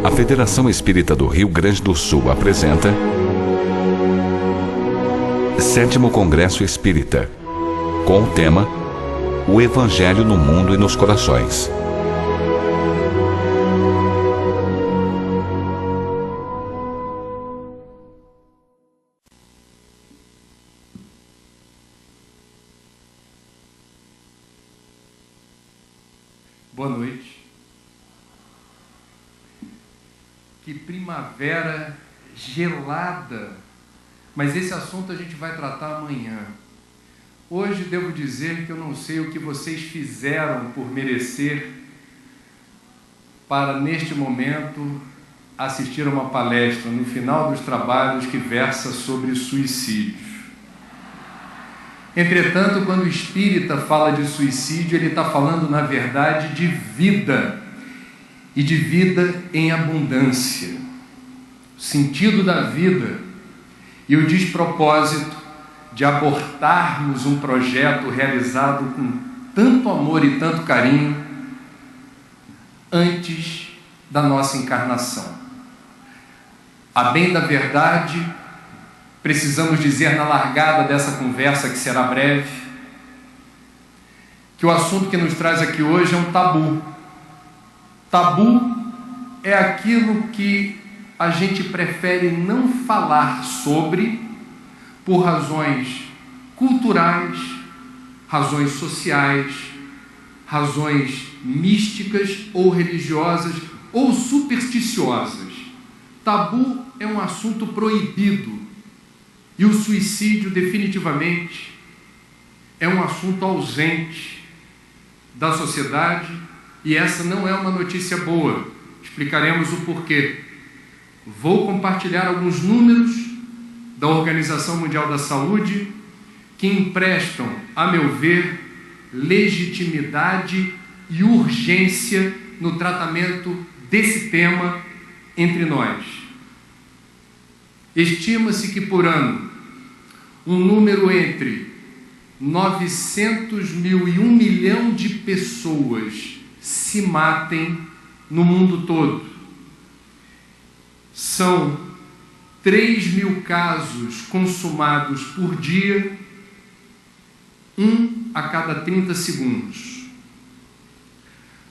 A Federação Espírita do Rio Grande do Sul apresenta 7º Congresso Espírita, com o tema O Evangelho no Mundo e nos Corações. Boa noite. Que primavera gelada, mas esse assunto a gente vai tratar amanhã. Hoje devo dizer que eu não sei o que vocês fizeram por merecer para, neste momento, assistir a uma palestra no final dos trabalhos que versa sobre suicídio. Entretanto, quando o espírita fala de suicídio, ele está falando, na verdade, de vida, e de vida em abundância. O sentido da vida e o despropósito de abortarmos um projeto realizado com tanto amor e tanto carinho antes da nossa encarnação. A bem da verdade, precisamos dizer na largada dessa conversa, que será breve, que o assunto que nos traz aqui hoje é um tabu. Tabu é aquilo que a gente prefere não falar sobre por razões culturais, razões sociais, razões místicas ou religiosas ou supersticiosas. Tabu é um assunto proibido. E o suicídio, definitivamente, é um assunto ausente da sociedade, e essa não é uma notícia boa. Explicaremos o porquê. Vou compartilhar alguns números da Organização Mundial da Saúde que emprestam, a meu ver, legitimidade e urgência no tratamento desse tema entre nós. Estima-se que por ano um número entre 900 mil e 1 milhão de pessoas se matem no mundo todo. São 3 mil casos consumados por dia, 1 a cada 30 segundos.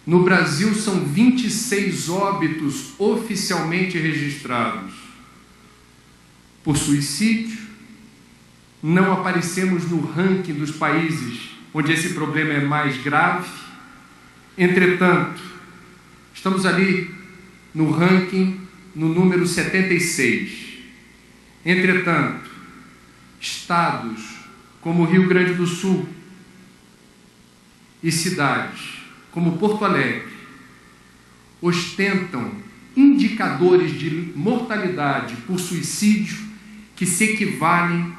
No Brasil são 26 óbitos oficialmente registrados por suicídio. Não aparecemos no ranking dos países onde esse problema é mais grave. Entretanto, estamos ali no ranking, no número 76. Entretanto, estados como Rio Grande do Sul e cidades como Porto Alegre ostentam indicadores de mortalidade por suicídio que se equivalem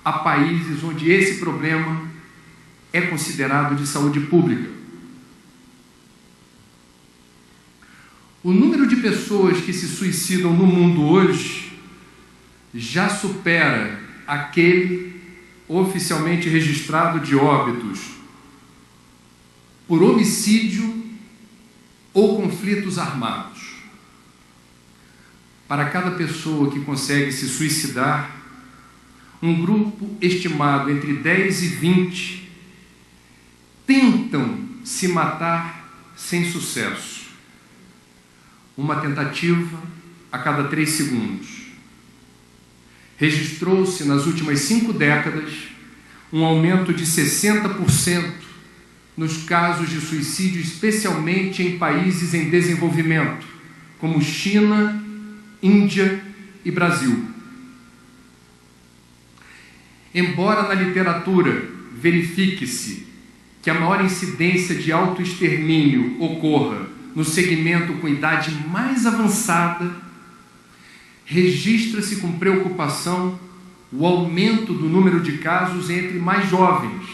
a países onde esse problema é considerado de saúde pública. O número de pessoas que se suicidam no mundo hoje já supera aquele oficialmente registrado de óbitos por homicídio ou conflitos armados. Para cada pessoa que consegue se suicidar, um grupo estimado entre 10 e 20 tentam se matar sem sucesso. Uma tentativa a cada 3 segundos. Registrou-se nas últimas 5 décadas um aumento de 60% nos casos de suicídio, especialmente em países em desenvolvimento, como China, Índia e Brasil. Embora na literatura verifique-se que a maior incidência de autoextermínio ocorra no segmento com idade mais avançada, registra-se com preocupação o aumento do número de casos entre mais jovens.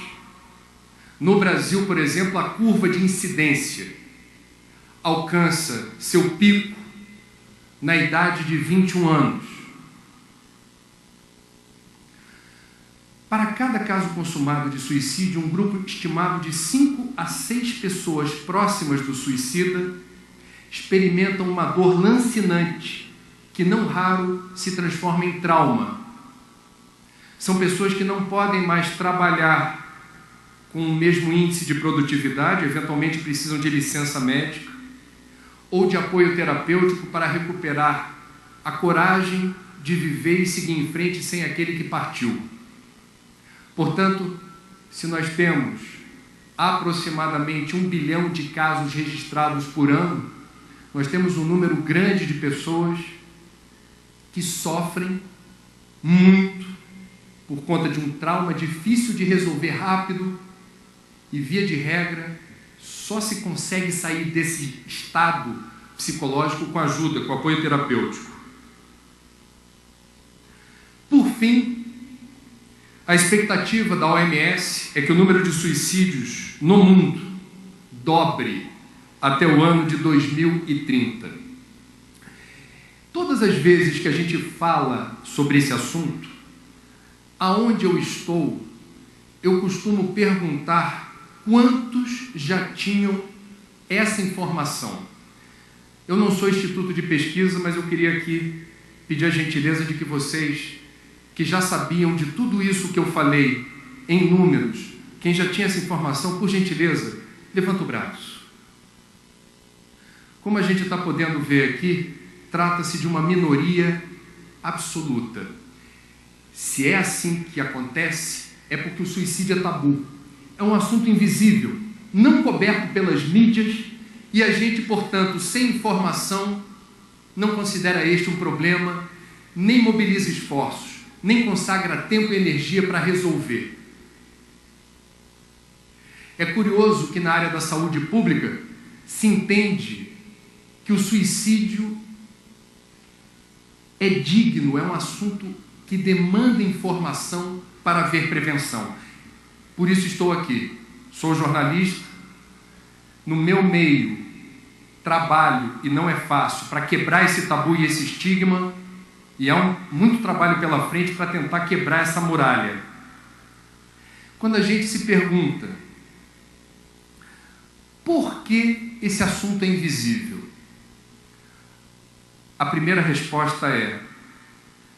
No Brasil, por exemplo, a curva de incidência alcança seu pico na idade de 21 anos. Para cada caso consumado de suicídio, um grupo estimado de 5 a 6 pessoas próximas do suicida experimentam uma dor lancinante, que não raro se transforma em trauma. São pessoas que não podem mais trabalhar com o mesmo índice de produtividade, eventualmente precisam de licença médica ou de apoio terapêutico para recuperar a coragem de viver e seguir em frente sem aquele que partiu. Portanto, se nós temos aproximadamente 1 bilhão de casos registrados por ano, nós temos um número grande de pessoas que sofrem muito por conta de um trauma difícil de resolver rápido e, via de regra, só se consegue sair desse estado psicológico com ajuda, com apoio terapêutico. Por fim, a expectativa da OMS é que o número de suicídios no mundo dobre até o ano de 2030. Todas as vezes que a gente fala sobre esse assunto, aonde eu estou, eu costumo perguntar quantos já tinham essa informação. Eu não sou instituto de pesquisa, mas eu queria aqui pedir a gentileza de que vocês, que já sabiam de tudo isso que eu falei em números, quem já tinha essa informação, por gentileza, levanta o braço. Como a gente está podendo ver aqui, trata-se de uma minoria absoluta. Se é assim que acontece, é porque o suicídio é tabu. É um assunto invisível, não coberto pelas mídias, e a gente, portanto, sem informação, não considera este um problema, nem mobiliza esforços, nem consagra tempo e energia para resolver. É curioso que na área da saúde pública se entende que o suicídio é digno, é um assunto que demanda informação para haver prevenção. Por isso estou aqui. Sou jornalista, no meu meio trabalho, e não é fácil, para quebrar esse tabu e esse estigma, e há muito trabalho pela frente para tentar quebrar essa muralha. Quando a gente se pergunta por que esse assunto é invisível, a primeira resposta é: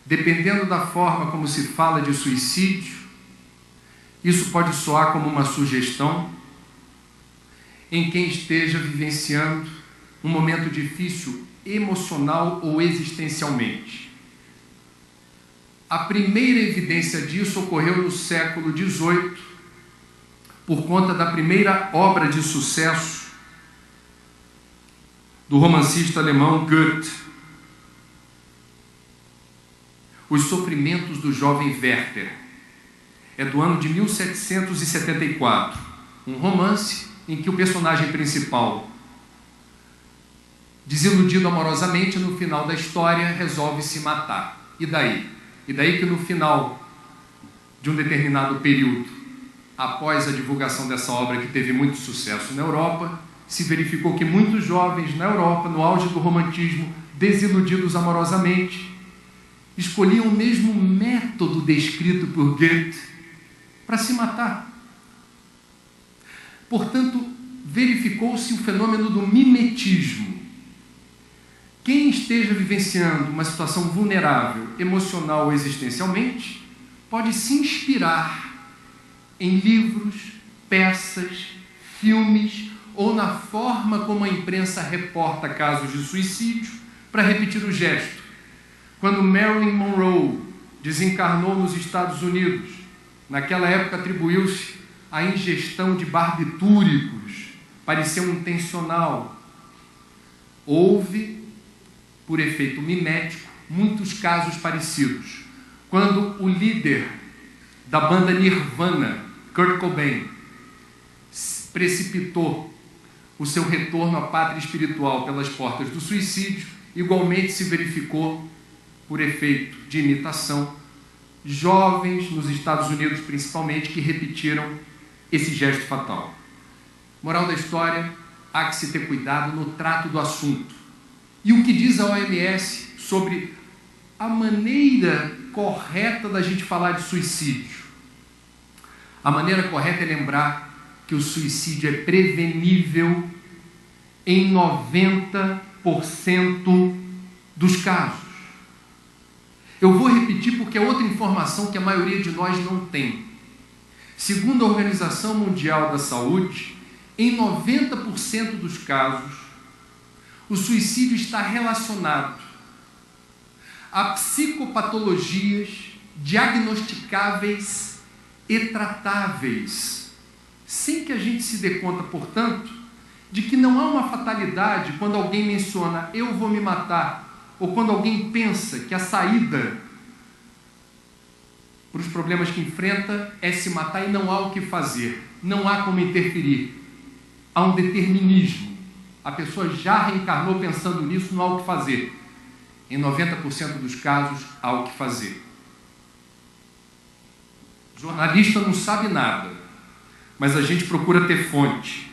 dependendo da forma como se fala de suicídio, isso pode soar como uma sugestão em quem esteja vivenciando um momento difícil emocional ou existencialmente. A primeira evidência disso ocorreu no século XVIII, por conta da primeira obra de sucesso do romancista alemão Goethe, Os Sofrimentos do Jovem Werther. É do ano de 1774, um romance em que o personagem principal, desiludido amorosamente, no final da história resolve se matar. E daí? E daí que no final de um determinado período, após a divulgação dessa obra que teve muito sucesso na Europa, se verificou que muitos jovens na Europa, no auge do romantismo, desiludidos amorosamente, escolhiam o mesmo método descrito por Goethe para se matar. Portanto, verificou-se o fenômeno do mimetismo. Quem esteja vivenciando uma situação vulnerável, emocional ou existencialmente, pode se inspirar em livros, peças, filmes ou na forma como a imprensa reporta casos de suicídio para repetir o gesto. Quando Marilyn Monroe desencarnou nos Estados Unidos, naquela época atribuiu-se a ingestão de barbitúricos, pareceu intencional. Houve, por efeito mimético, muitos casos parecidos. Quando o líder da banda Nirvana, Kurt Cobain, precipitou o seu retorno à pátria espiritual pelas portas do suicídio, igualmente se verificou, por efeito de imitação, jovens nos Estados Unidos principalmente que repetiram esse gesto fatal. Moral da história: há que se ter cuidado no trato do assunto. E o que diz a OMS sobre a maneira correta da gente falar de suicídio? A maneira correta é lembrar que o suicídio é prevenível em 90% dos casos. Eu vou repetir porque é outra informação que a maioria de nós não tem. Segundo a Organização Mundial da Saúde, em 90% dos casos, o suicídio está relacionado a psicopatologias diagnosticáveis e tratáveis, sem que a gente se dê conta, portanto, de que não há uma fatalidade quando alguém menciona "eu vou me matar", ou quando alguém pensa que a saída para os problemas que enfrenta é se matar e não há o que fazer, não há como interferir. Há um determinismo. A pessoa já reencarnou pensando nisso, não há o que fazer. Em 90% dos casos, há o que fazer. O jornalista não sabe nada, mas a gente procura ter fonte.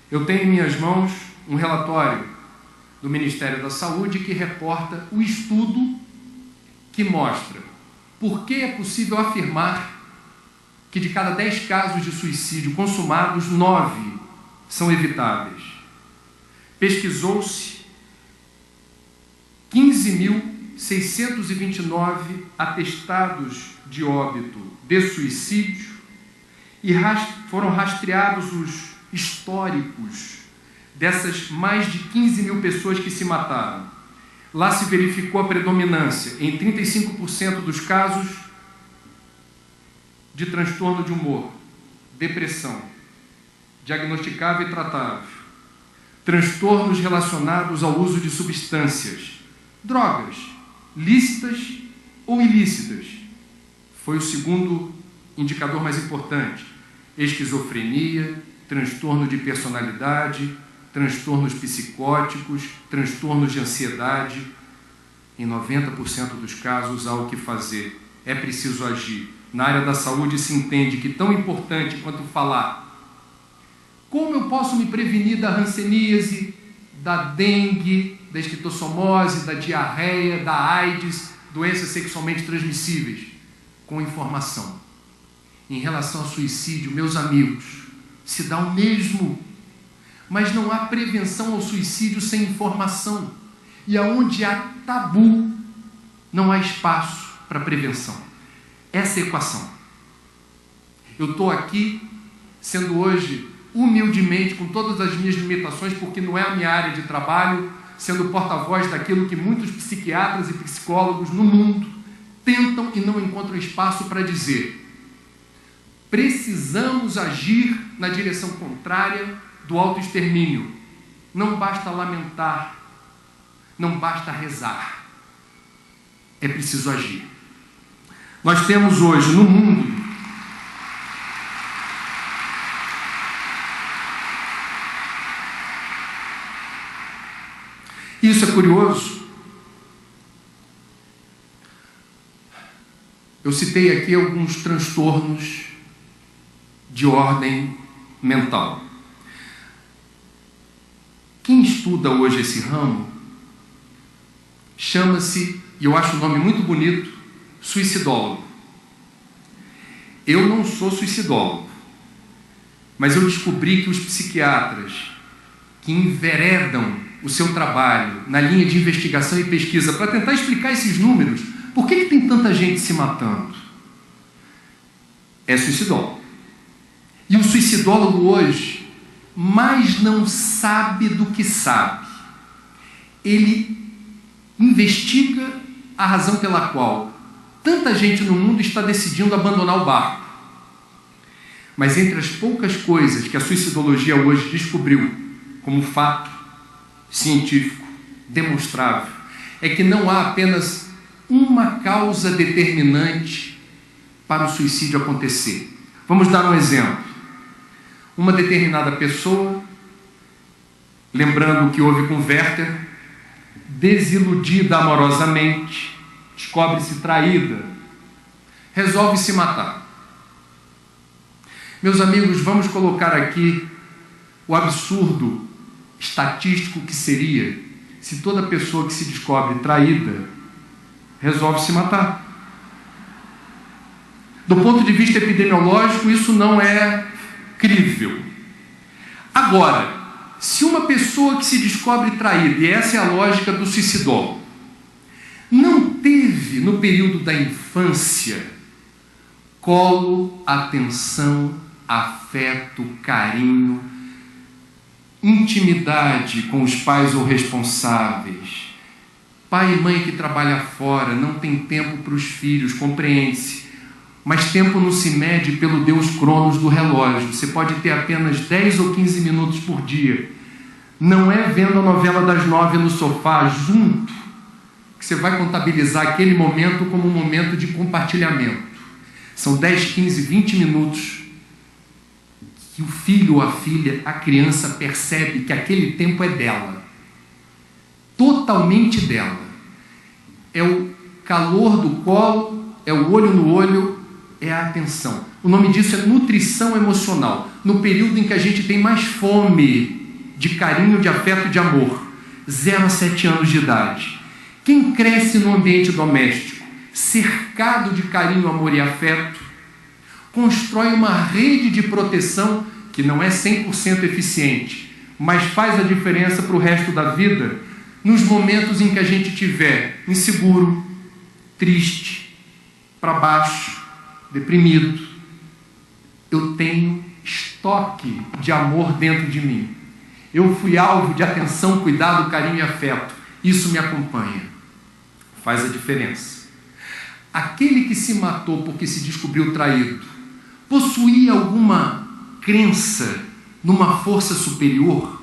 Eu tenho em minhas mãos um relatório do Ministério da Saúde que reporta o estudo que mostra por que é possível afirmar que de cada 10 casos de suicídio consumados, 9 são evitáveis. Pesquisou-se 15.629 atestados de óbito de suicídio e foram rastreados os históricos dessas mais de 15 mil pessoas que se mataram. Lá se verificou a predominância, em 35% dos casos, de transtorno de humor, depressão, diagnosticável e tratável, transtornos relacionados ao uso de substâncias, drogas, lícitas ou ilícitas. Foi o segundo indicador mais importante. Esquizofrenia, transtorno de personalidade, transtornos psicóticos, transtornos de ansiedade. Em 90% dos casos há o que fazer. É preciso agir. Na área da saúde se entende que tão importante quanto falar como eu posso me prevenir da hanseníase, da dengue, da esquistossomose, da diarreia, da AIDS, doenças sexualmente transmissíveis, com informação. Em relação ao suicídio, meus amigos, se dá o mesmo. Mas não há prevenção ao suicídio sem informação. E aonde há tabu, não há espaço para prevenção. Essa é a equação. Eu estou aqui, sendo hoje, humildemente, com todas as minhas limitações, porque não é a minha área de trabalho, sendo porta-voz daquilo que muitos psiquiatras e psicólogos no mundo tentam e não encontram espaço para dizer. Precisamos agir na direção contrária do autoextermínio. Não basta lamentar, não basta rezar. É preciso agir. Nós temos hoje no mundo isso é curioso. Eu citei aqui alguns transtornos de ordem mental. Quem estuda hoje esse ramo chama-se, e eu acho o nome muito bonito, suicidólogo. Eu não sou suicidólogo, mas eu descobri que os psiquiatras que enveredam o seu trabalho na linha de investigação e pesquisa para tentar explicar esses números, por que tem tanta gente se matando? É suicidólogo. E o suicidólogo hoje mais não sabe do que sabe. Ele investiga a razão pela qual tanta gente no mundo está decidindo abandonar o barco. Mas entre as poucas coisas que a suicidologia hoje descobriu como fato científico, demonstrável, é que não há apenas uma causa determinante para o suicídio acontecer. Vamos dar um exemplo. Uma determinada pessoa, lembrando o que houve com Werther, desiludida amorosamente, descobre-se traída, resolve se matar. Meus amigos, vamos colocar aqui o absurdo estatístico que seria se toda pessoa que se descobre traída resolve se matar. Do ponto de vista epidemiológico, isso não é crível. Agora, Se uma pessoa que se descobre traída, e essa é a lógica do suicidol, não teve no período da infância colo, atenção, afeto, carinho, intimidade com os pais ou responsáveis, pai e mãe que trabalha fora, não tem tempo para os filhos, compreende-se, mas tempo não se mede pelo Deus Cronos do relógio. Você pode ter apenas 10 ou 15 minutos por dia. Não é vendo a novela das 9 no sofá junto que você vai contabilizar aquele momento como um momento de compartilhamento. São 10, 15, 20 minutos que o filho ou a filha, a criança, percebe que aquele tempo é dela. Totalmente dela. É o calor do colo, é o olho no olho, é a atenção. O nome disso é nutrição emocional. No período em que a gente tem mais fome de carinho, de afeto e de amor. 0 a 7 anos de idade. Quem cresce no ambiente doméstico, cercado de carinho, amor e afeto, constrói uma rede de proteção que não é 100% eficiente, mas faz a diferença para o resto da vida, nos momentos em que a gente estiver inseguro, triste, para baixo, deprimido. Eu tenho estoque de amor dentro de mim. Eu fui alvo de atenção, cuidado, carinho e afeto. Isso me acompanha. Faz a diferença. Aquele que se matou porque se descobriu traído, possuía alguma crença numa força superior?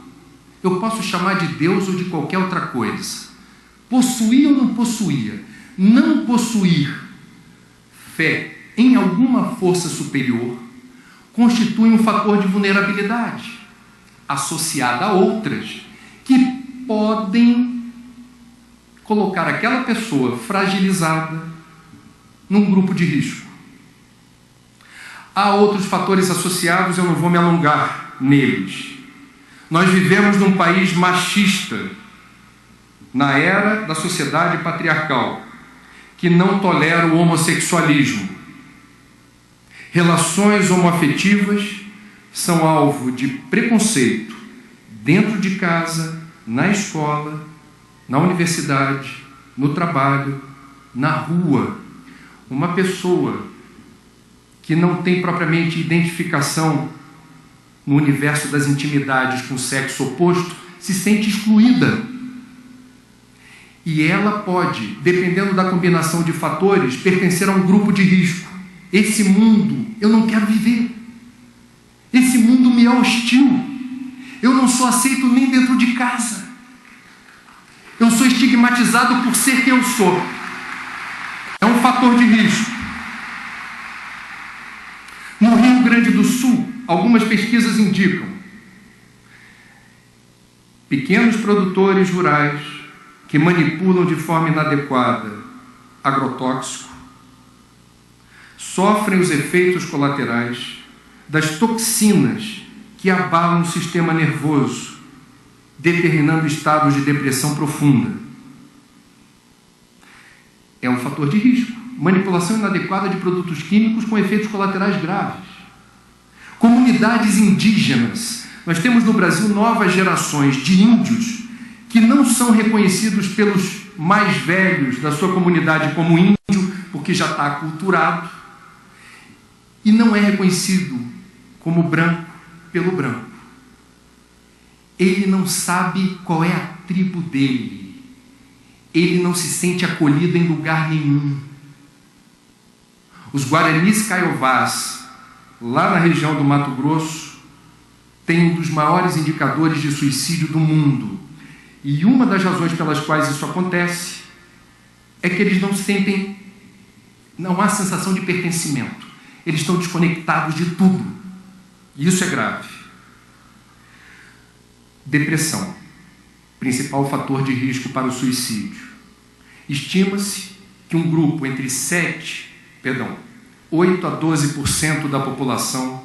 Eu posso chamar de Deus ou de qualquer outra coisa. Possuía ou não possuía? Não possuir fé em alguma força superior constitui um fator de vulnerabilidade, associada a outras, que podem colocar aquela pessoa fragilizada num grupo de risco. Há outros fatores associados, eu não vou me alongar neles. Nós vivemos num país machista, na era da sociedade patriarcal, que não tolera o homossexualismo. Relações homoafetivas são alvo de preconceito dentro de casa, na escola, na universidade, no trabalho, na rua. Uma pessoa que não tem propriamente identificação no universo das intimidades com o sexo oposto se sente excluída. E ela pode, dependendo da combinação de fatores, pertencer a um grupo de risco. Esse mundo eu não quero viver. Esse mundo me é hostil. Eu não sou aceito nem dentro de casa. Eu sou estigmatizado por ser quem eu sou. É um fator de risco. No Rio Grande do Sul, algumas pesquisas indicam pequenos produtores rurais que manipulam de forma inadequada agrotóxico sofrem os efeitos colaterais das toxinas que abalam o sistema nervoso, determinando estados de depressão profunda. É um fator de risco. Manipulação inadequada de produtos químicos com efeitos colaterais graves. Comunidades indígenas. Nós temos no Brasil novas gerações de índios que não são reconhecidos pelos mais velhos da sua comunidade como índio, porque já está aculturado, e não é reconhecido como branco pelo branco. Ele não sabe qual é a tribo dele. Ele não se sente acolhido em lugar nenhum. Os Guaranis Caiovás, lá na região do Mato Grosso, têm um dos maiores indicadores de suicídio do mundo. E uma das razões pelas quais isso acontece é que eles não sentem, não há sensação de pertencimento. Eles estão desconectados de tudo. E isso é grave. Depressão, principal fator de risco para o suicídio. Estima-se que um grupo entre 8 a 12% da população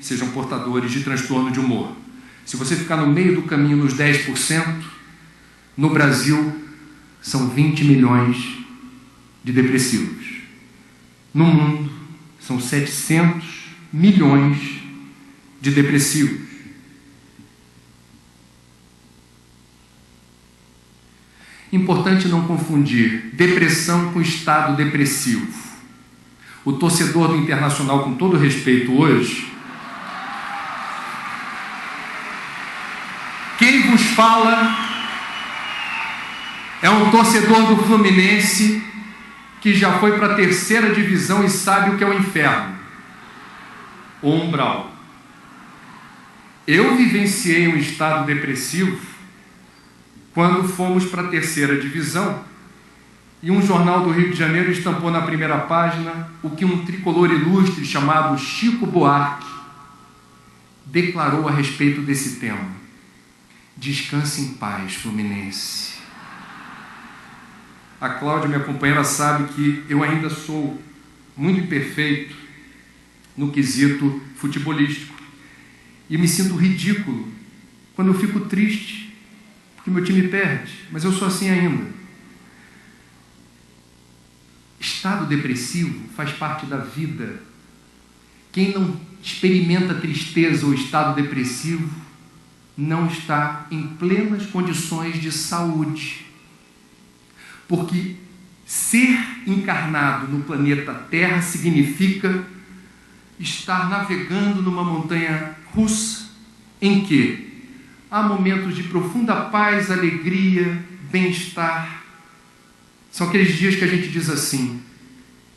sejam portadores de transtorno de humor. Se você ficar no meio do caminho nos 10%, no Brasil são 20 milhões de depressivos. No mundo são 700 milhões de depressivos. Importante não confundir depressão com estado depressivo. O torcedor do Internacional, com todo respeito hoje, quem vos fala é um torcedor do Fluminense que já foi para a 3ª divisão e sabe o que é o inferno, o umbral. Eu vivenciei um estado depressivo quando fomos para a 3ª divisão e um jornal do Rio de Janeiro estampou na primeira página o que um tricolor ilustre chamado Chico Buarque declarou a respeito desse tema: descanse em paz, Fluminense. A Cláudia, minha companheira, sabe que eu ainda sou muito imperfeito no quesito futebolístico e me sinto ridículo quando eu fico triste porque meu time perde, mas eu sou assim ainda. Estado depressivo faz parte da vida. Quem não experimenta tristeza ou estado depressivo não está em plenas condições de saúde. Porque ser encarnado no planeta Terra significa estar navegando numa montanha russa em que há momentos de profunda paz, alegria, bem-estar. São aqueles dias que a gente diz assim: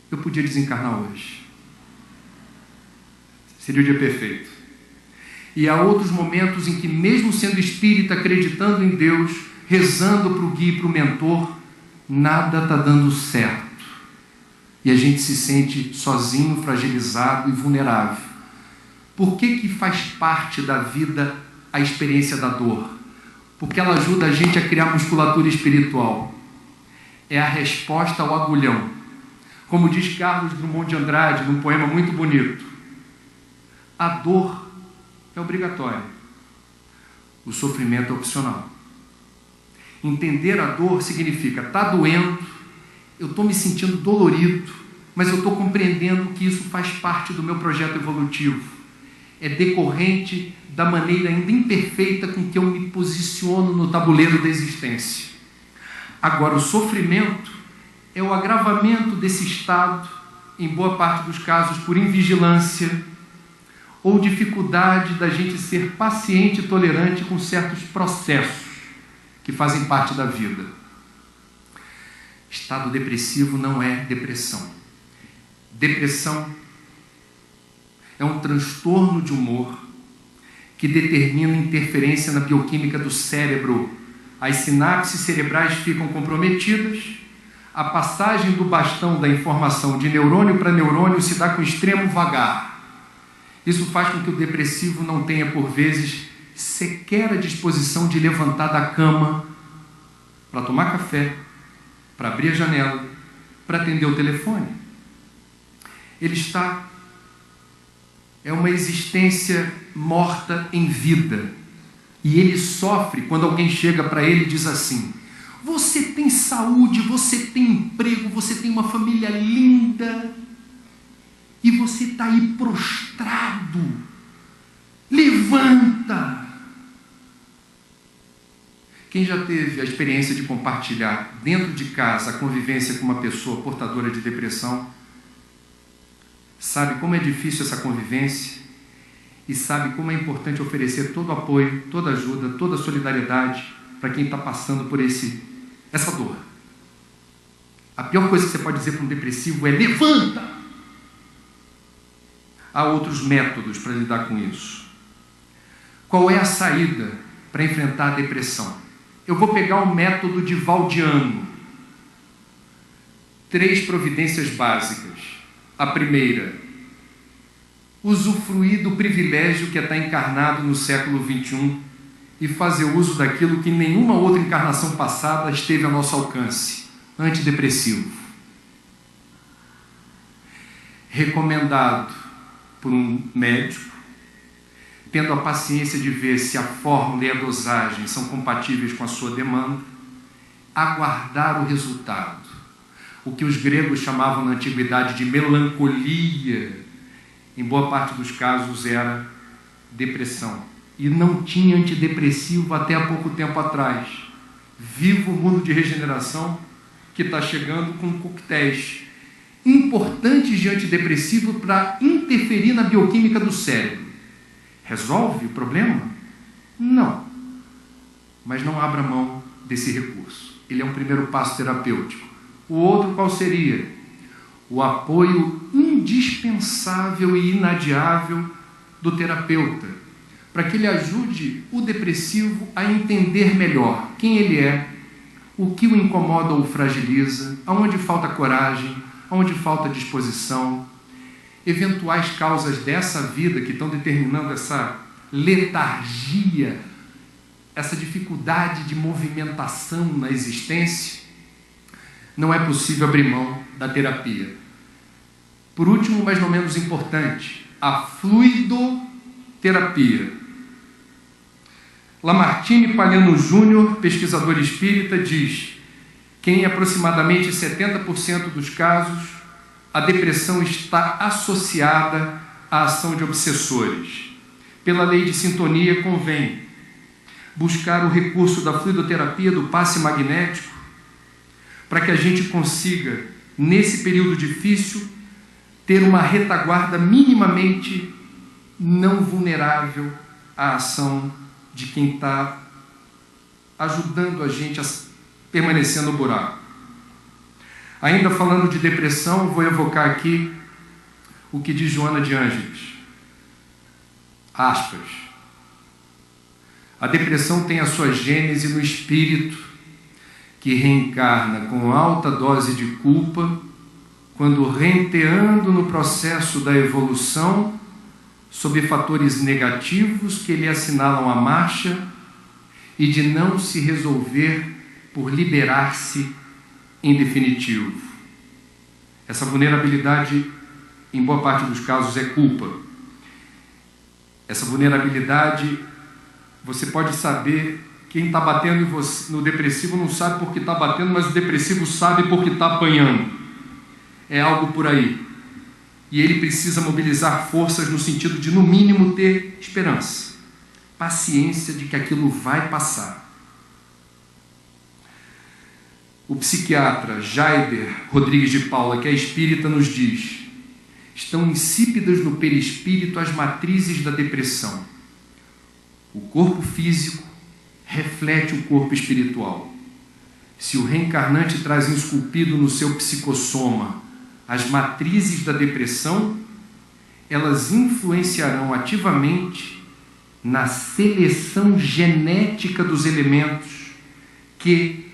eu podia desencarnar hoje. Seria o dia perfeito. E há outros momentos em que, mesmo sendo espírita, acreditando em Deus, rezando para o guia e para o mentor, nada está dando certo. E a gente se sente sozinho, fragilizado e vulnerável. Por que faz parte da vida a experiência da dor? Porque ela ajuda a gente a criar musculatura espiritual. É a resposta ao agulhão. Como diz Carlos Drummond de Andrade, num poema muito bonito: a dor é obrigatória, o sofrimento é opcional. Entender a dor significa: está doendo, eu estou me sentindo dolorido, mas eu estou compreendendo que isso faz parte do meu projeto evolutivo. É decorrente da maneira ainda imperfeita com que eu me posiciono no tabuleiro da existência. Agora, o sofrimento é o agravamento desse estado, em boa parte dos casos por invigilância ou dificuldade da gente ser paciente e tolerante com certos processos que fazem parte da vida. Estado depressivo não é depressão. Depressão é um transtorno de humor que determina interferência na bioquímica do cérebro. As sinapses cerebrais ficam comprometidas, a passagem do bastão da informação de neurônio para neurônio se dá com extremo vagar. Isso faz com que o depressivo não tenha, por vezes, sequer a disposição de levantar da cama para tomar café, para abrir a janela, para atender o telefone. É uma existência morta em vida. E ele sofre quando alguém chega para ele e diz assim: você tem saúde, você tem emprego, você tem uma família linda, e você está aí prostrado. Levanta! Quem já teve a experiência de compartilhar dentro de casa a convivência com uma pessoa portadora de depressão, sabe como é difícil essa convivência e sabe como é importante oferecer todo o apoio, toda a ajuda, toda a solidariedade para quem está passando por essa dor. A pior coisa que você pode dizer para um depressivo é: levanta! Há outros métodos para lidar com isso. Qual é a saída para enfrentar a depressão? Eu vou pegar o método de Valdiano. 3 providências básicas. A primeira: usufruir do privilégio que é estar encarnado no século XXI e fazer uso daquilo que nenhuma outra encarnação passada esteve ao nosso alcance. Antidepressivo. Recomendado por um médico, tendo a paciência de ver se a fórmula e a dosagem são compatíveis com a sua demanda, aguardar o resultado. O que os gregos chamavam na antiguidade de melancolia, em boa parte dos casos era depressão. E não tinha antidepressivo até há pouco tempo atrás. Viva o mundo de regeneração que está chegando com coquetéis importantes de antidepressivo para interferir na bioquímica do cérebro. Resolve o problema? Não. Mas não abra mão desse recurso. Ele é um primeiro passo terapêutico. O outro qual seria? O apoio indispensável e inadiável do terapeuta, para que ele ajude o depressivo a entender melhor quem ele é, o que o incomoda ou o fragiliza, aonde falta coragem, aonde falta disposição, eventuais causas dessa vida que estão determinando essa letargia, essa dificuldade de movimentação na existência. Não é possível abrir mão da terapia. Por último, mas não menos importante, a fluidoterapia. Lamartine Palhano Júnior, pesquisador espírita, diz que em aproximadamente 70% dos casos, a depressão está associada à ação de obsessores. Pela lei de sintonia, convém buscar o recurso da fluidoterapia, do passe magnético, para que a gente consiga, nesse período difícil, ter uma retaguarda minimamente não vulnerável à ação de quem está ajudando a gente a permanecer no buraco. Ainda falando de depressão, vou evocar aqui o que diz Joana de Ângeles. Aspas. A depressão tem a sua gênese no espírito, que reencarna com alta dose de culpa, quando renteando no processo da evolução, sob fatores negativos que lhe assinalam a marcha e de não se resolver por liberar-se em definitivo. Essa vulnerabilidade, em boa parte dos casos, é culpa. Essa vulnerabilidade, você pode saber, quem está batendo em você, no depressivo não sabe por que está batendo, mas o depressivo sabe por que está apanhando. É algo por aí. E ele precisa mobilizar forças no sentido de, no mínimo, ter esperança, paciência de que aquilo vai passar. O psiquiatra Jaiber Rodrigues de Paula, que é espírita, nos diz: estão insípidas no perispírito as matrizes da depressão. O corpo físico reflete o corpo espiritual. Se o reencarnante traz esculpido no seu psicossoma as matrizes da depressão, elas influenciarão ativamente na seleção genética dos elementos que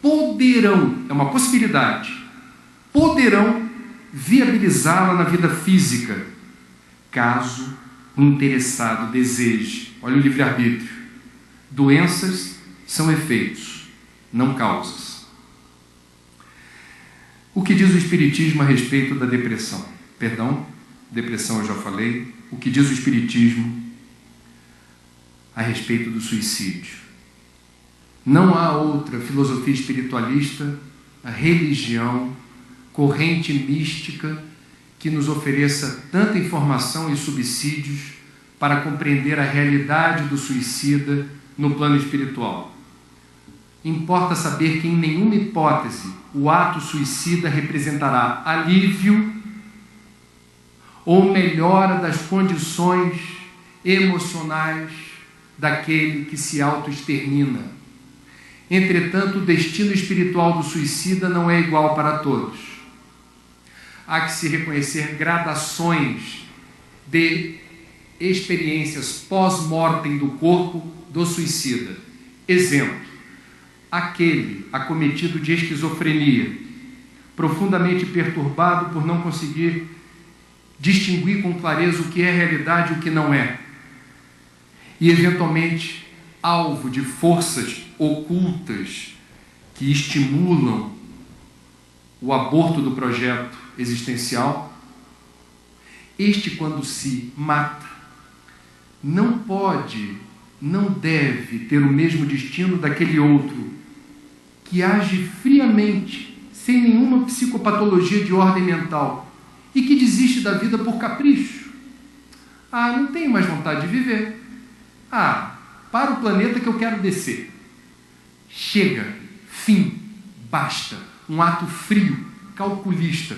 poderão, é uma possibilidade, poderão viabilizá-la na vida física, caso o interessado deseje. Olha o livre-arbítrio. Doenças são efeitos, não causas. O que diz o Espiritismo a respeito da depressão? Perdão, depressão eu já falei. O que diz o Espiritismo a respeito do suicídio? Não há outra filosofia espiritualista, a religião, corrente mística que nos ofereça tanta informação e subsídios para compreender a realidade do suicida no plano espiritual. Importa saber que em nenhuma hipótese o ato suicida representará alívio ou melhora das condições emocionais daquele que se auto-extermina. Entretanto, o destino espiritual do suicida não é igual para todos. Há que se reconhecer gradações de experiências pós-mortem do corpo do suicida. Exemplo: aquele acometido de esquizofrenia, profundamente perturbado por não conseguir distinguir com clareza o que é realidade e o que não é, e eventualmente alvo de forças ocultas que estimulam o aborto do projeto existencial. Este, quando se mata, não pode, não deve ter o mesmo destino daquele outro que age friamente, sem nenhuma psicopatologia de ordem mental e que desiste da vida por capricho. Não tenho mais vontade de viver. Para o planeta que eu quero descer. Chega, fim, basta. Um ato frio, calculista.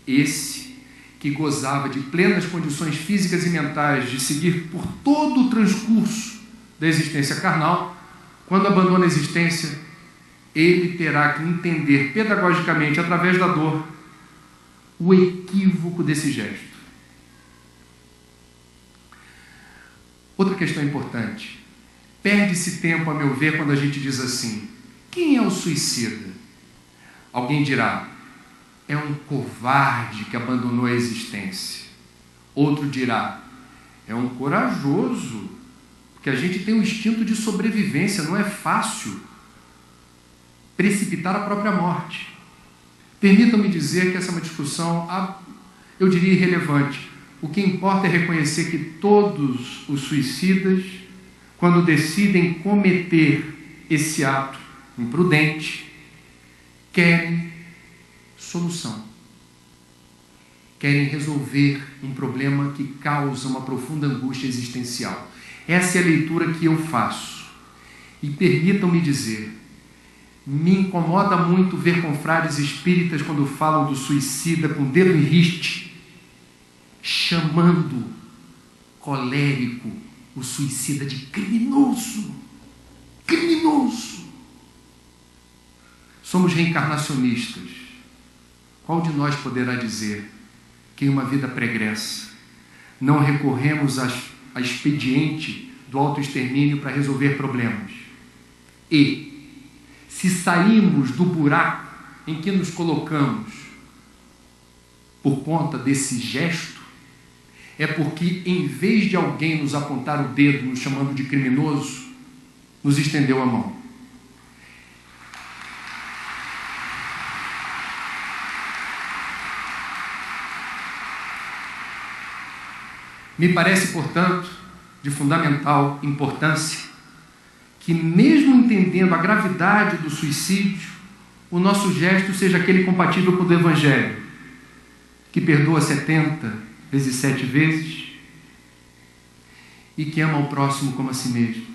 Esse que gozava de plenas condições físicas e mentais de seguir por todo o transcurso da existência carnal, quando abandona a existência, ele terá que entender pedagogicamente, através da dor, o equívoco desse gesto. Outra questão importante. Perde-se tempo, a meu ver, quando a gente diz assim: quem é o suicida? Alguém dirá: é um covarde que abandonou a existência. Outro dirá: é um corajoso, porque a gente tem um instinto de sobrevivência, não é fácil precipitar a própria morte. Permitam-me dizer que essa é uma discussão, eu diria, irrelevante. O que importa é reconhecer que todos os suicidas, quando decidem cometer esse ato imprudente, querem solução. Querem resolver um problema que causa uma profunda angústia existencial. Essa é a leitura que eu faço. E permitam-me dizer, me incomoda muito ver confrades espíritas, quando falam do suicida com o dedo em riste, chamando colérico o suicida de criminoso. Criminoso! Somos reencarnacionistas. Qual de nós poderá dizer que em uma vida pregressa não recorremos a expediente do autoextermínio para resolver problemas? E, se saímos do buraco em que nos colocamos por conta desse gesto, é porque, em vez de alguém nos apontar o dedo, nos chamando de criminoso, nos estendeu a mão. Me parece, portanto, de fundamental importância que, mesmo entendendo a gravidade do suicídio, o nosso gesto seja aquele compatível com o do Evangelho, que perdoa 70 vezes 7 vezes e que ama o próximo como a si mesmo.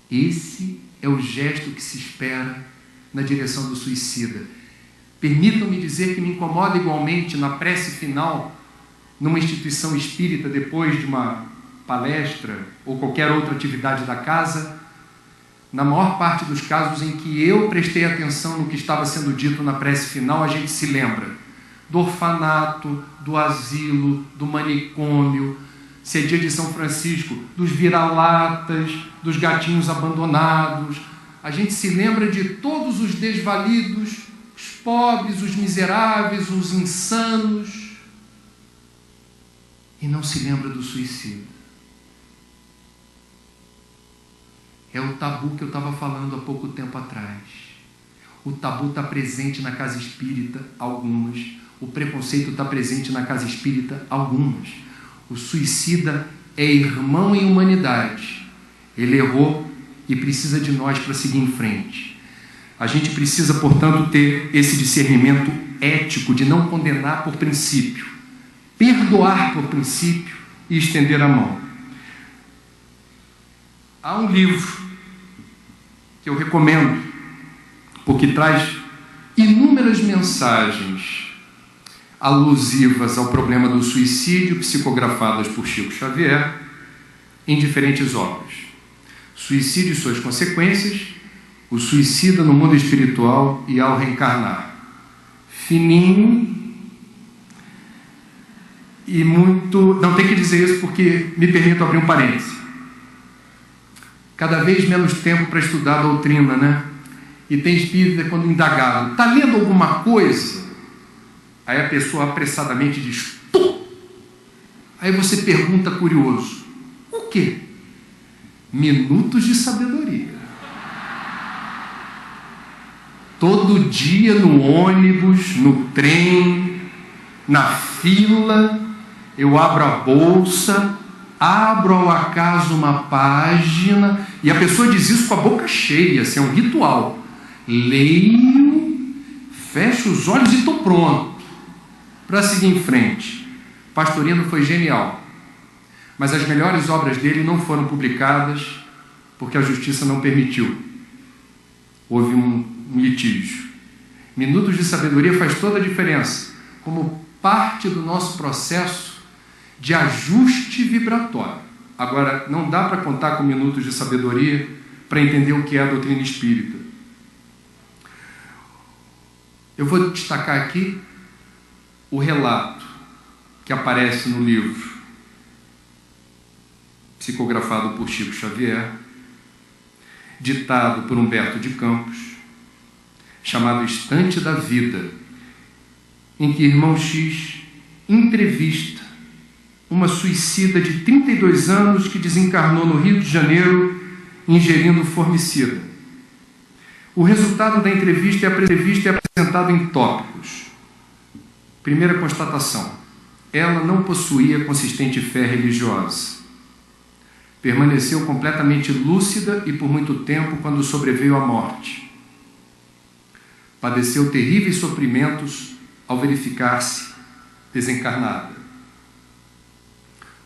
Esse é o gesto que se espera na direção do suicida. Permitam-me dizer que me incomoda igualmente, na prece final, numa instituição espírita, depois de uma palestra ou qualquer outra atividade da casa, na maior parte dos casos em que eu prestei atenção no que estava sendo dito na prece final, a gente se lembra do orfanato, do asilo, do manicômio, se é dia de São Francisco, dos vira-latas, dos gatinhos abandonados. A gente se lembra de todos os desvalidos, os pobres, os miseráveis, os insanos, e não se lembra do suicida. É o tabu que eu estava falando há pouco tempo atrás. O tabu está presente na casa espírita, algumas. O preconceito está presente na casa espírita, algumas. O suicida é irmão em humanidade. Ele errou e precisa de nós para seguir em frente. A gente precisa, portanto, ter esse discernimento ético de não condenar por princípio, perdoar por princípio e estender a mão. Há um livro que eu recomendo, porque traz inúmeras mensagens alusivas ao problema do suicídio, psicografadas por Chico Xavier, em diferentes obras. Suicídio e suas consequências, o suicida no mundo espiritual e ao reencarnar. Fininho e muito... Não tem que dizer isso porque me permito abrir um parêntese. Cada vez menos tempo para estudar a doutrina, né? E tem espírita quando indagado, está lendo alguma coisa? Aí a pessoa apressadamente diz, Tum! Aí você pergunta curioso, o quê? Minutos de sabedoria. Todo dia no ônibus, no trem, na fila, eu abro a bolsa, abro ao acaso uma página, e a pessoa diz isso com a boca cheia, assim, é um ritual. Leio, fecho os olhos e estou pronto para seguir em frente. Pastorino foi genial, mas as melhores obras dele não foram publicadas porque a justiça não permitiu. houve um litígio. Minutos de sabedoria faz toda a diferença, como parte do nosso processo de ajuste vibratório. Agora, não dá para contar com minutos de sabedoria para entender o que é a doutrina espírita. Eu vou destacar aqui o relato que aparece no livro, psicografado por Chico Xavier, ditado por Humberto de Campos, chamado Estante da Vida, em que Irmão X entrevista uma suicida de 32 anos que desencarnou no Rio de Janeiro ingerindo formicida. O resultado da entrevista é apresentado em tópicos. Primeira constatação: ela não possuía consistente fé religiosa. Permaneceu completamente lúcida e por muito tempo quando sobreveio a morte. Padeceu terríveis sofrimentos ao verificar-se desencarnada.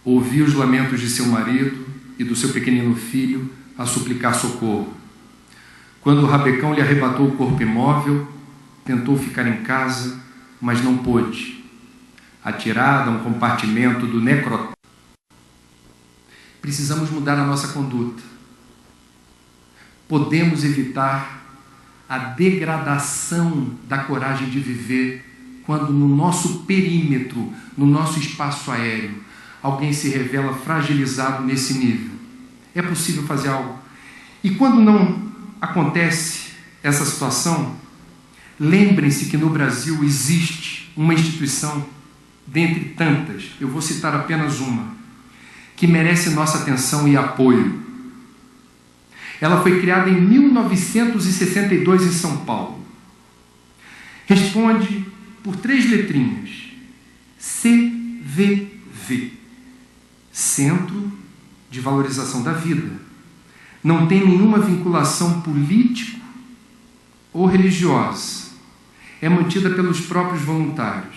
Ouviu os lamentos de seu marido e do seu pequenino filho a suplicar socorro. Quando o rabecão lhe arrebatou o corpo imóvel, tentou ficar em casa, mas não pôde. Atirada a um compartimento do necrotério. Precisamos mudar a nossa conduta. Podemos evitar a degradação da coragem de viver quando no nosso perímetro, no nosso espaço aéreo, alguém se revela fragilizado nesse nível. É possível fazer algo. E quando não acontece essa situação, lembrem-se que no Brasil existe uma instituição, dentre tantas, eu vou citar apenas uma, que merece nossa atenção e apoio. Ela foi criada em 1962 em São Paulo. Responde por 3 letrinhas: CVV, Centro de Valorização da Vida. Não tem nenhuma vinculação política ou religiosa. É mantida pelos próprios voluntários,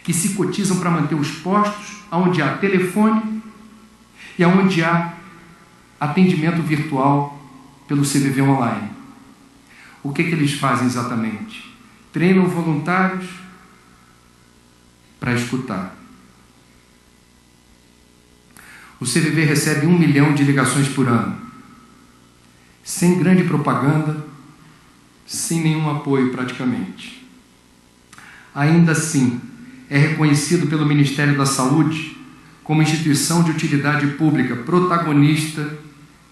que se cotizam para manter os postos onde há telefone e onde há atendimento virtual pelo CVV online. O que eles fazem exatamente? Treinam voluntários para escutar. O CVV recebe 1 milhão de ligações por ano, sem grande propaganda, sem nenhum apoio praticamente. Ainda assim, é reconhecido pelo Ministério da Saúde como instituição de utilidade pública, protagonista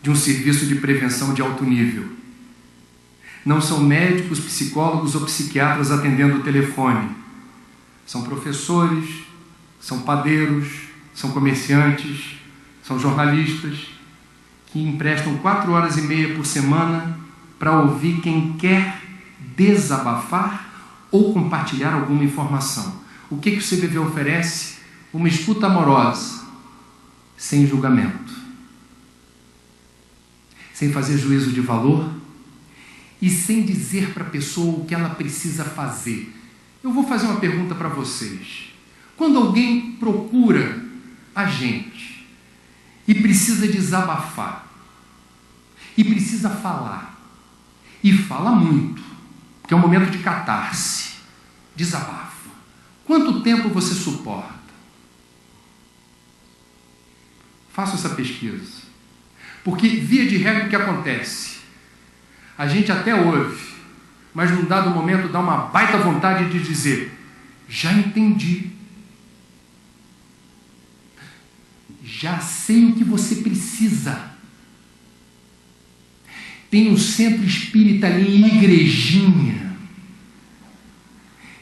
de um serviço de prevenção de alto nível. Não são médicos, psicólogos ou psiquiatras atendendo o telefone. São professores, são padeiros, são comerciantes, são jornalistas que emprestam 4 horas e meia por semana para ouvir quem quer desabafar ou compartilhar alguma informação. O que o CVV oferece? Uma escuta amorosa, sem julgamento, sem fazer juízo de valor e sem dizer para a pessoa o que ela precisa fazer. Eu vou fazer uma pergunta para vocês. Quando alguém procura a gente e precisa desabafar, e precisa falar, e fala muito, porque é um momento de catarse, desabafa, quanto tempo você suporta? Faça essa pesquisa. Porque, via de regra, o que acontece? A gente até ouve, mas num dado momento dá uma baita vontade de dizer: já entendi. Já sei o que você precisa. Tem um centro espírita ali em Igrejinha,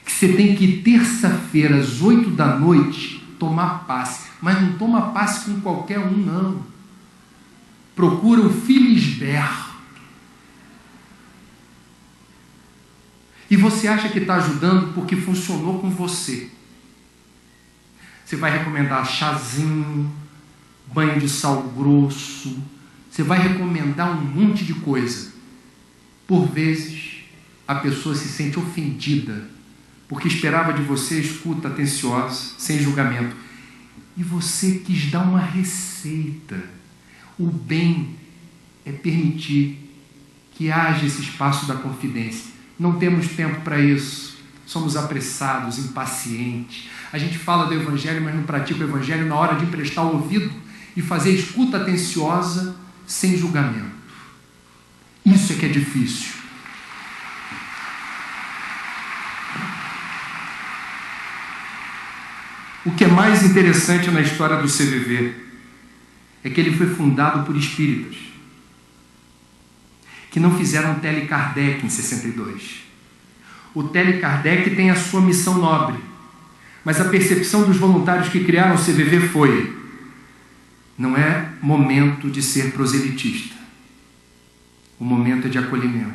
que você tem que ir terça-feira às 8 da noite tomar passe. Mas não toma passe com qualquer um, não. Procura o Filisberto. E você acha que está ajudando porque funcionou com você. Você vai recomendar chazinho, banho de sal grosso, você vai recomendar um monte de coisa. Por vezes, a pessoa se sente ofendida, porque esperava de você escuta atenciosa, sem julgamento. E você quis dar uma receita. O bem é permitir que haja esse espaço da confidência. Não temos tempo para isso. Somos apressados, impacientes. A gente fala do Evangelho, mas não pratica o Evangelho na hora de emprestar o ouvido e fazer escuta atenciosa sem julgamento. Isso é que é difícil. O que é mais interessante na história do CVV é que ele foi fundado por espíritas que não fizeram Tele Kardec em 62. O Tele Kardec tem a sua missão nobre, mas a percepção dos voluntários que criaram o CVV foi: não é momento de ser proselitista, o momento é de acolhimento,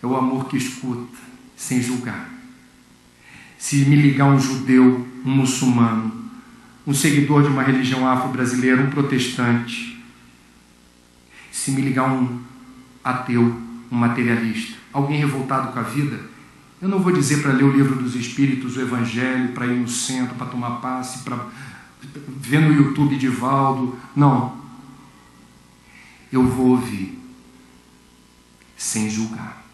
é o amor que escuta, sem julgar. Se me ligar um judeu, um muçulmano, um seguidor de uma religião afro-brasileira, um protestante, se me ligar um ateu, um materialista, alguém revoltado com a vida, eu não vou dizer para ler o Livro dos Espíritos, o Evangelho, para ir no centro, para tomar passe, para ver no YouTube Divaldo. Não. Eu vou ouvir, sem julgar.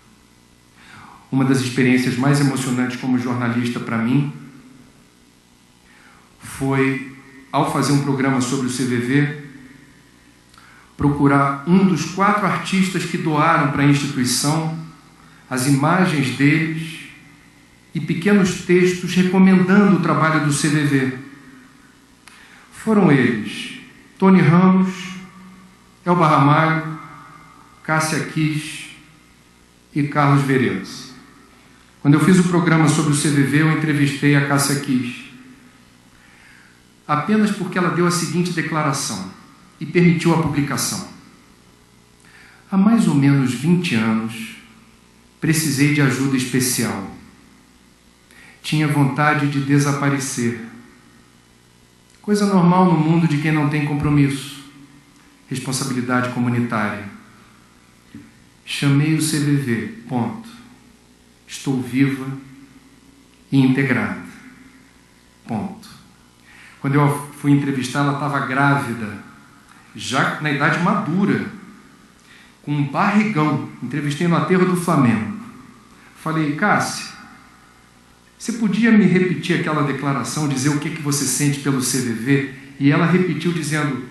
Uma das experiências mais emocionantes como jornalista para mim foi, ao fazer um programa sobre o CVV, procurar um dos 4 artistas que doaram para a instituição, as imagens deles e pequenos textos recomendando o trabalho do CVV. Foram eles: Tony Ramos, Elba Ramalho, Cássia Kiss e Carlos Vereza. Quando eu fiz o programa sobre o CVV, eu entrevistei a Cássia Kiss, apenas porque ela deu a seguinte declaração e permitiu a publicação: há mais ou menos 20 anos precisei de ajuda especial. Tinha vontade de desaparecer. Coisa normal no mundo de quem não tem compromisso, responsabilidade comunitária. Chamei o CVV, ponto. Estou viva e integrada, ponto. Quando eu fui entrevistar, ela estava grávida, já na idade madura, com um barrigão. Entrevistei no aterro do Flamengo. Falei: Cássia, você podia me repetir aquela declaração, dizer o que você sente pelo CVV? E ela repetiu dizendo,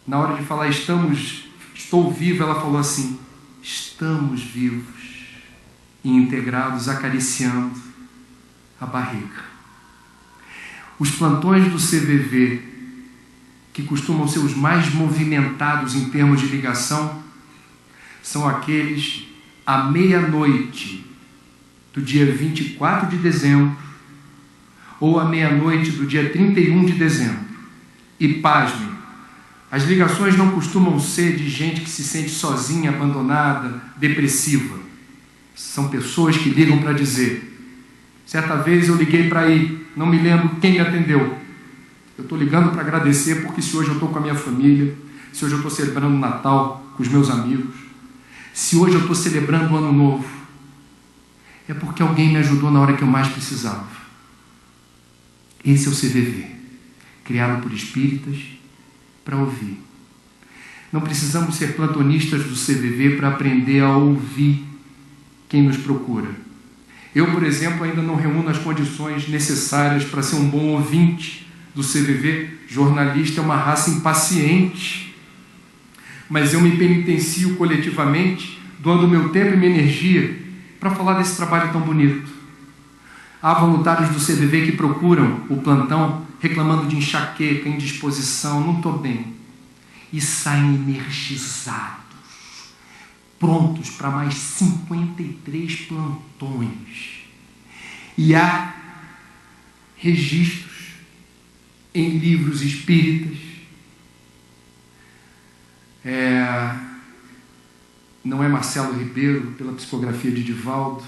na hora de falar estou viva, ela falou assim: estamos vivos e integrados, acariciando a barriga. Os plantões do CVV, que costumam ser os mais movimentados em termos de ligação, são aqueles à meia-noite do dia 24 de dezembro ou à meia-noite do dia 31 de dezembro. E pasmem, as ligações não costumam ser de gente que se sente sozinha, abandonada, depressiva. São pessoas que ligam para dizer: certa vez eu liguei para ir, não me lembro quem me atendeu. Eu estou ligando para agradecer porque se hoje eu estou com a minha família, se hoje eu estou celebrando o Natal com os meus amigos, se hoje eu estou celebrando o Ano Novo, é porque alguém me ajudou na hora que eu mais precisava. Esse é o CVV, criado por espíritas para ouvir. Não precisamos ser plantonistas do CVV para aprender a ouvir quem nos procura. Eu, por exemplo, ainda não reúno as condições necessárias para ser um bom ouvinte do CVV. Jornalista é uma raça impaciente, mas eu me penitencio coletivamente, doando meu tempo e minha energia para falar desse trabalho tão bonito. Há voluntários do CVV que procuram o plantão reclamando de enxaqueca, indisposição, não estou bem, e saem energizados, prontos para mais 53 plantões. E há registros em livros espíritas, não é Marcelo Ribeiro, pela psicografia de Divaldo.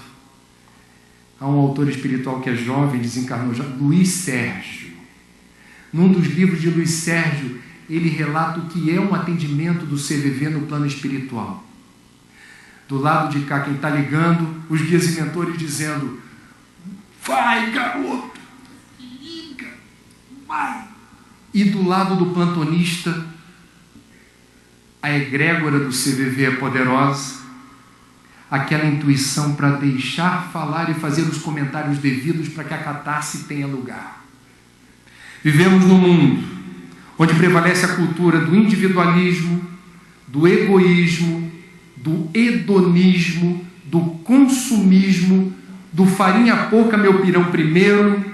Há um autor espiritual que é jovem, desencarnou já, Luiz Sérgio. Num dos livros de Luiz Sérgio, ele relata o que é um atendimento do CVV no plano espiritual. Do lado de cá, quem está ligando, os guias e mentores dizendo: vai, garoto, liga, vai. E do lado do plantonista, a egrégora do CVV é poderosa, aquela intuição para deixar falar e fazer os comentários devidos para que a catarse tenha lugar. Vivemos num mundo onde prevalece a cultura do individualismo, do egoísmo, do hedonismo, do consumismo, do farinha pouca, meu pirão primeiro,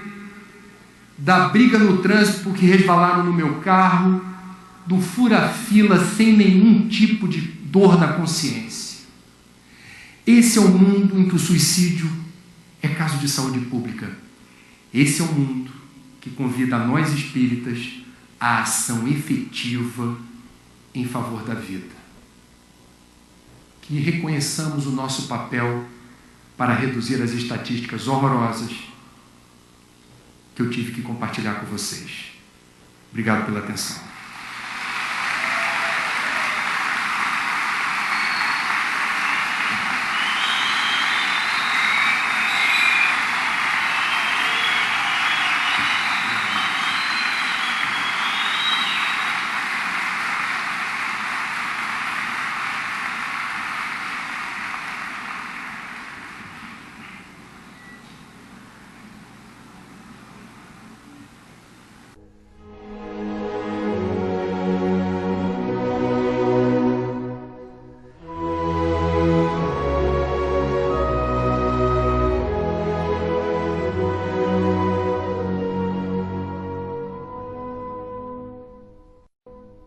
da briga no trânsito porque resvalaram no meu carro, do fura-fila sem nenhum tipo de dor na consciência. Esse é o mundo em que o suicídio é caso de saúde pública. Esse é o mundo que convida a nós espíritas à ação efetiva em favor da vida. Que reconheçamos o nosso papel para reduzir as estatísticas horrorosas que eu tive que compartilhar com vocês. Obrigado pela atenção.